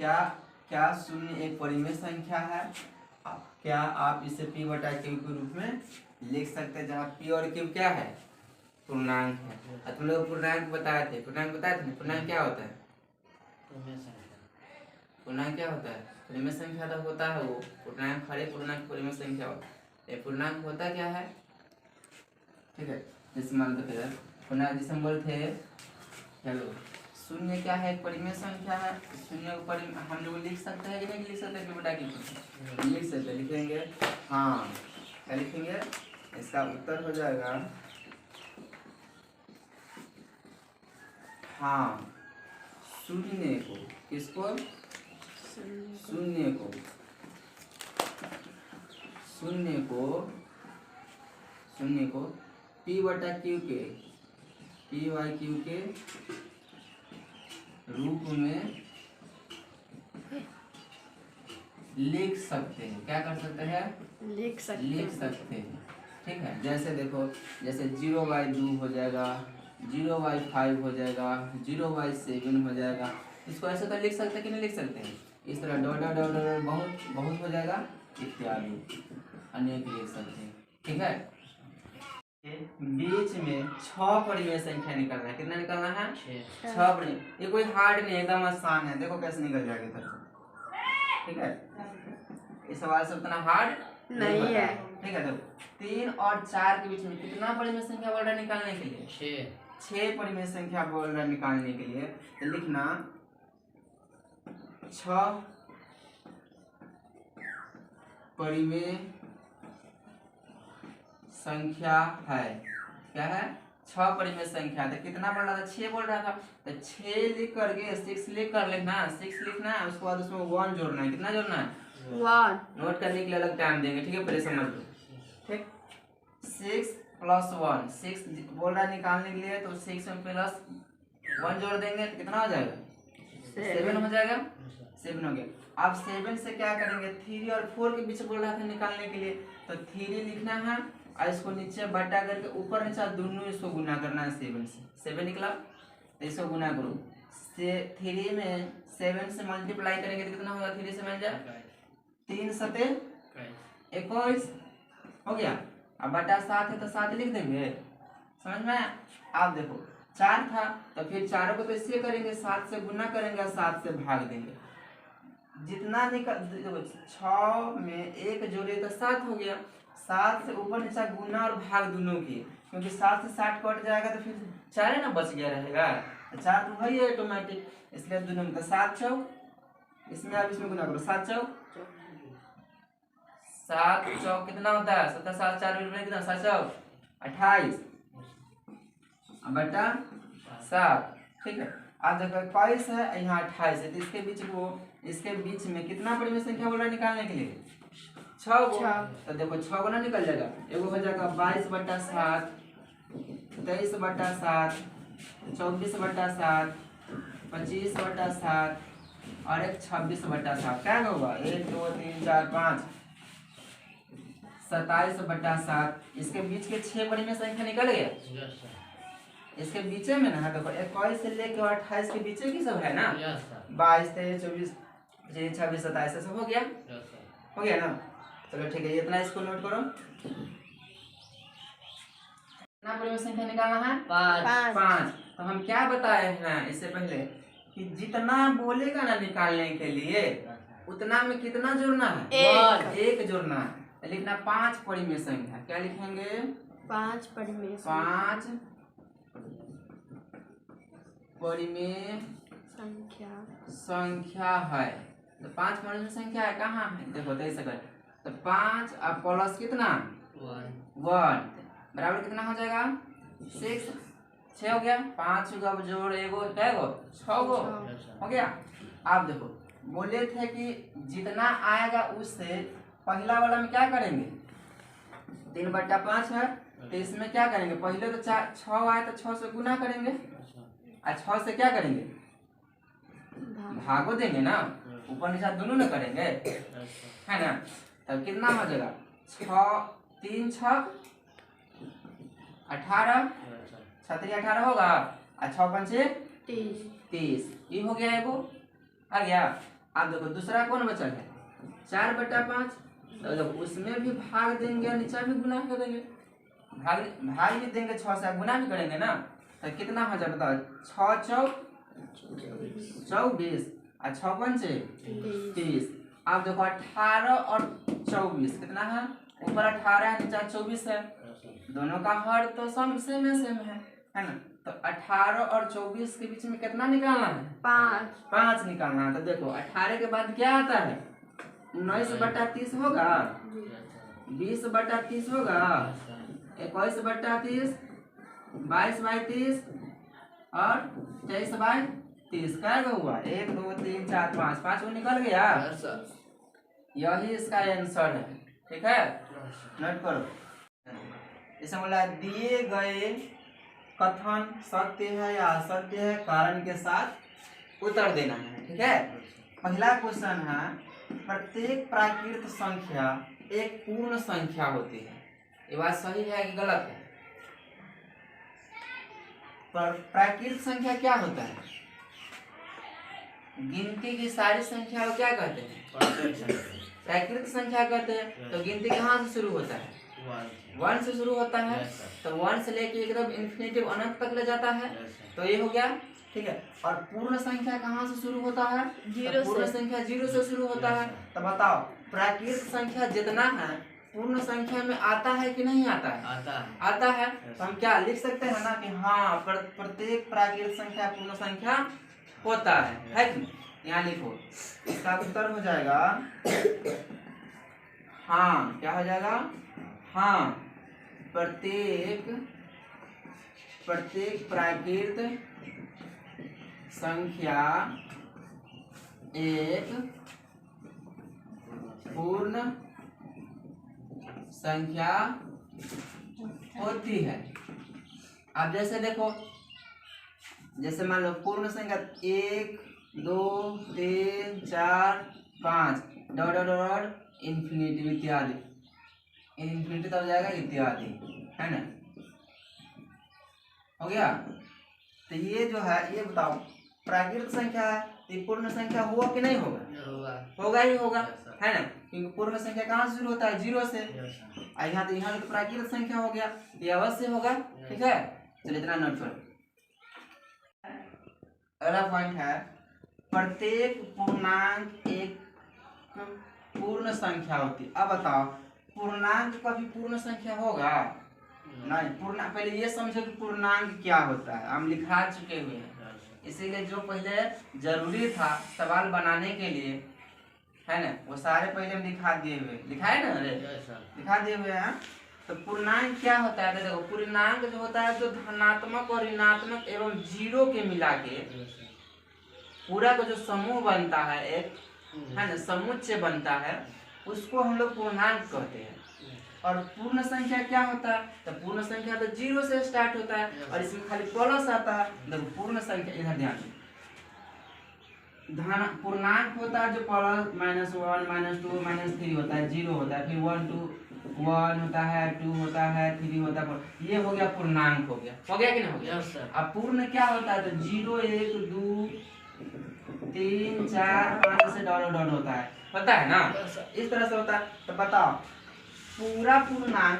क्या क्या शून्य एक परिमेय संख्या है? क्या आप इसे p बटा q के रूप में लिख सकते हैं, जहाँ p और q क्या है? पूर्णांक है। तुम लोग पूर्णांक बताए थे, पूर्णांक क्या होता है? पूर्णांक क्या होता है? परिमेय संख्या तो होता है वो, पूर्णांक हर एक पूर्णांक परिमेय संख्या होता है। ये पूर्णांक होता क्या है? ठीक है, जैसे मान लो फिर पूर्णांक जिसे हम बोलते थे, चलो शून्य क्या है? एक परिमेय संख्या है। शून्य को हम लोग लिख सकते हैं कि नहीं लिख सकते? कि बेटा की लिख सकते, लिखेंगे। हाँ, क्या लिखेंगे? इसका उत्तर हो जाएगा हाँ, शून्य को। किसको? शून्य को। शून्य को p बटा q के p बाई q के रूप में लिख सकते हैं। क्या कर सकते हैं? लिख सकते हैं। ठीक है, जैसे देखो, जैसे 0/2 हो जाएगा, 0/5 हो जाएगा, 0/7 हो जाएगा। इसको ऐसे तो लिख सकते हैं कि नहीं लिख सकते हैं? इस तरह डॉट डॉट डॉट डॉट बहुत बहुत हो जाएगा, इत्यादि अनेक लिख सकते हैं। ठीक है, बीच में 6 परिमेय संख्या निकालना है। कितना निकालना है? 6 परिमेय। ये कोई हार्ड नहीं है, एकदम आसान है। देखो कैसे निकल जाएगा इधर से। ठीक है, ये सवाल सब इतना हार्ड नहीं है। ठीक है, तो 3 और 4 के बीच में कितना परिमेय संख्या बोल रहा है निकालने के लिए? 6 परिमेय संख्या बोल रहा है निकालने के लिए। तो लिखना 6 परिमेय संख्या है। क्या है? 6 परिमेय संख्या। तो कितना बोल रहा था? 6 बोल रहा था। तो 6 लिख करके 6 लिख कर लिखना, 6 लिखना है, उसके बाद उसमें 1 जोड़ना है। कितना जोड़ना है? 1। नोट करने के लिए अलग टाइम देंगे। ठीक है, पहले समझ लो। ठीक, 6 + 1, 6 बोल रहा है निकालने के लिए, तो 6 में प्लस 1 जोड़ देंगे तो कितना हो जाएगा? 7 हो जाएगा। 7 हो गया। अब 7 से क्या करेंगे? 3 और 4 के बीच बोल रहा था निकालने के लिए, तो 3 लिखना है और इसको नीचे बटा करके ऊपर नीचे दोनों इसको गुना करना है। 7 से 7 निकला, तो इसको गुना करो। 3 में 7 से मल्टीप्लाई करेंगे तो कितना होगा? 3 से मिल जाए 3 सते 21 हो गया। अब बटा 7 है तो 7 लिख देंगे। समझ में? आप देखो 4 था तो फिर 4 को तो इससे करेंगे, 7 से गुना करेंगे और 7 से भाग देंगे। जितना निकल 6 में 1 जोड़े तो 7 हो गया। 7 से ऊपर नीचे गुना और भाग दोनों की, क्योंकि 7 से 60 कट जाएगा तो फिर 4 है ना बच गया रहेगा। 4 तो वही है ऑटोमेटिक, इसलिए दोनों में तो 7 चौक, इसमें आप इसमें गुना करो। 7 चौक कितना होता है? 7 7 4 कितना? 7 चौक 28 बटा 7। ठीक है, अब देखो 21 है, यहाँ 28 है, तो इसके बीच में कितना परिमेय संख्या बोल रहा है निकालने के लिए? 6 गो। तो देखो 6 गुना निकल जाएगा। एगो हो जाएगा 22 बटा 7, 23 बटा 7, 24 बटा 7, 25 बटा 7 और एक 26 बटा 7। क्या होगा? 1 2 3 4 5 27 बटा 7। इसके बीच के 6 परिमेय संख्या निकल गया। इसके बीचे में ना देखो 21 से लेकर 28 के बीचे की सब है ना। 22 23 24 25 26 27 सब हो गया। हो गया ना? चलो ठीक है, इतना इसको नोट करो। कितना परिमेय संख्या निकालना है? 5। तो हम क्या बताए हैं इससे पहले कि जितना बोलेगा ना निकालने के लिए उतना में कितना जोड़ना है? 1 जोड़ना है। लिखना 5 परिमेय संख्या। क्या लिखेंगे? 5 परिमेय संख्या है। तो 5 परिमेय संख्या है। कहाँ है? देखो तो ऐसे कर, तो 5 और प्लस कितना? 1 बराबर कितना हो जाएगा? 6 हो गया। 5 का जोड़ एगो कैगो? 6 गो हो गया। आप देखो बोले थे कि जितना आएगा उससे पहला वाला में क्या करेंगे? 3 बटा 5 है, तो इसमें क्या करेंगे? पहले तो 6 आए तो 6 से गुना करेंगे और 6 से क्या करेंगे? भागो देंगे ना, ऊपर नीचे दोनों ना करेंगे, है ना? तब कितना हो जाएगा? 6 3 6 18, 6 18 होगा और 6 5 30। ये हो गया एगो आ गया। अब देखो दूसरा कौन बचा है 4/5, तो जब उसमें भी भाग देंगे और नीचे भी गुना कर देंगे, भाग भी देंगे 6 से, गुना भी करेंगे ना, तो कितना हो जाए बताओ, 6 चौक 24 और 6 पंचे 30। अब देखो 18 और 24 कितना है, ऊपर 18 है नीचे 24 है, दोनों का हर तो सेम है ना। तो 18 और 24 के बीच में कितना निकालना है, 5 निकालना है। तो देखो 18 के बाद क्या आता है, 19/30 होगा, 20/30 होगा, 21/30, 22/30 और 23/30। क्या हुआ, 1 2 3 4 5 वो निकल गया। यही इसका आंसर है, ठीक है, नोट करो। इसे बोला दिए गए कथन सत्य है या असत्य है, कारण के साथ उत्तर देना है, ठीक है। पहला क्वेश्चन है, प्रत्येक प्राकृत संख्या एक पूर्ण संख्या होती है, ये बात सही है कि गलत है। पर प्राकृत संख्या क्या होता है, गिनती की सारी संख्या को क्या कहते हैं, प्राकृत संख्या कहते हैं। तो गिनती कहाँ से शुरू होता है, 1 से शुरू होता है, तो 1 से लेके एकदम इन्फिनिटिव अनंत तक ले जाता है, तो ये हो गया, ठीक है। और पूर्ण संख्या कहाँ से शुरू होता है, तो पूर्ण संख्या 0 से शुरू होता है। तो बताओ प्राकृत संख्या जितना है पूर्ण संख्या में आता है कि नहीं आता है, आता है। तो हम क्या लिख सकते हैं ना कि हाँ प्रत्येक प्राकृत संख्या पूर्ण संख्या होता है कि यहाँ लिखो, इसका उत्तर हो जाएगा हाँ, क्या हो जाएगा, हाँ प्रत्येक प्राकृत संख्या एक पूर्ण संख्या होती है। अब जैसे देखो, जैसे मान लो पूर्ण संख्या 1 2 3 4 5 डॉट डॉट डॉट इन्फिनिटी इत्यादि, इन्फिनिटी तब जाएगा इत्यादि, है ना, हो गया। तो ये जो है, ये बताओ प्राकृत संख्या है, तो पूर्ण संख्या हुआ कि नहीं होगा, होगा ही होगा, है ना, क्योंकि पूर्ण संख्या कहाँ से शुरू होता है, 0 से। यहाँ तो प्राकृत संख्या हो गया, ये अवश्य होगा, ठीक है। चलिए इतना नोट करो। अगला पॉइंट है, प्रत्येक पूर्णांक एक पूर्ण संख्या होती है। अब बताओ पूर्णांक कभी पूर्ण संख्या होगा नहीं, पहले ये समझो कि पूर्णांक क्या होता है, हम लिखा चुके हुए हैं, इसीलिए जो पहले जरूरी था सवाल बनाने के लिए, है ना, वो सारे पहले हम दिखा दिए हुए, लिखा है ना, दिखा दिए हुए हैं। तो पूर्णांक क्या होता है, देखो पूर्णांक जो होता है जो धनात्मक और ऋणात्मक एवं 0 के मिला के पूरा का जो समूह बनता है, एक है ना समुच्चय बनता है, उसको हम लोग पूर्णांक कहते हैं। और पूर्ण संख्या क्या होता है, तो पूर्ण संख्या तो 0 से स्टार्ट होता है और इसमें खाली प्लस आता है। देखो पूर्ण संख्या, इधर ध्यान, पूर्णांक होता है जो प्लस -1 -2 -3 होता है, 0 होता है, फिर 1 2 1 होता है, 2 होता है, 3 होता है, ये हो गया पूर्णांक, हो गया कि नहीं हो गया। अब पूर्ण क्या होता है, तो 0 1 2 3 4 5 से डॉट डॉट होता है ना, इस तरह से होता है। तो बताओ पूरा पूर्णांक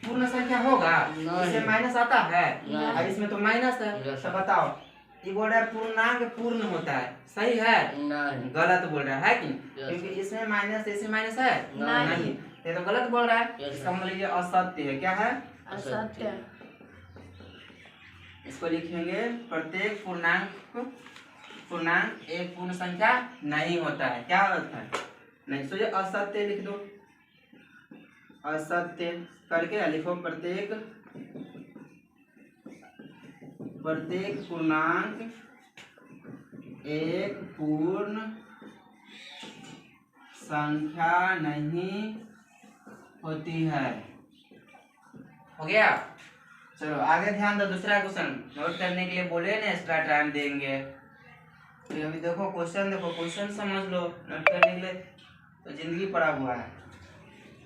पूर्ण संख्या होगा, इसमें माइनस आता है और इसमें तो माइनस है। तो बताओ ये बोल रहा है पूर्णांक पूर्ण होता है, सही है, गलत बोल रहा है कि, क्योंकि इसमें माइनस इसमें माइनस है नहीं, ये तो गलत बोल रहा है। इसका मतलब ये असत्य है, क्या है, असत्य। इसको लिखेंगे प्रत्येक पूर्णांक एक पूर्ण संख्या नहीं होता है, क्या होता है नहीं, तो ये असत्य लिख दो, असत्य करके लिखो प्रत्येक पूर्णांक एक पूर्ण संख्या नहीं होती है, हो गया। चलो आगे ध्यान दो, दूसरा क्वेश्चन नोट करने के लिए बोले ना एक्स्ट्रा टाइम देंगे, तो अभी देखो क्वेश्चन समझ लो, नोट करने के लिए तो जिंदगी पड़ा हुआ है।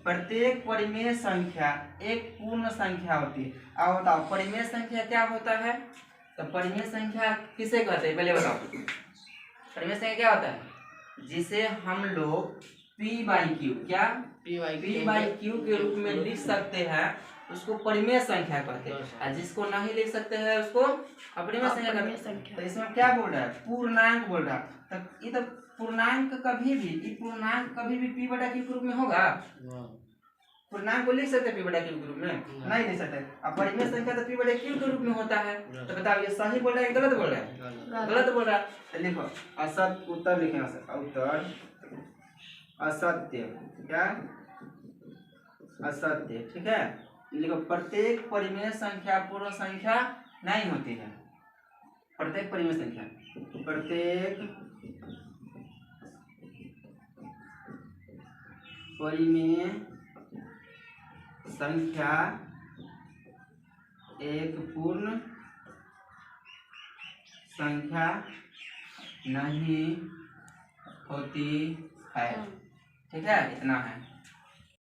प्रत्येक परिमेय संख्या एक पूर्ण संख्या होती है। अब बताओ परिमेय संख्या क्या होता है, तो परिमेय संख्या किसे कहते हैं, पहले बताओ परिमेय संख्या क्या होता है? जिसे हम लोग पी बाई क्यू, क्या पी बाई क्यू के रूप में लिख सकते हैं, उसको परिमेय संख्या कहते हैं। और जिसको नहीं लिख सकते हैं उसको अपरिमेय संख्या कहते हैं। तो इसमें क्या बोल रहा है? पूर्णांक बोल रहा है। तो ये तो पूर्णांक कभी भी पी बटा क्यू के रूप में होगा? पूर्णांक को लिख सकते हैं पी बटा क्यू के रूप में? नहीं लिख सकते। अब परिमेय संख्या तो पी बटा क्यू के रूप में होता है। तो बताओ ये सही बोल रहा है गलत बोल रहा है? गलत बोल रहा है। तो लिखो असत्य, उत्तर लिखेंगे उत्तर असत्य, क्या असत्य, ठीक है। लिखो प्रत्येक परिमेय संख्या पूर्ण संख्या नहीं होती है। प्रत्येक परिमेय संख्या, प्रत्येक परिमेय संख्या एक पूर्ण संख्या नहीं होती है, ठीक है। इतना है।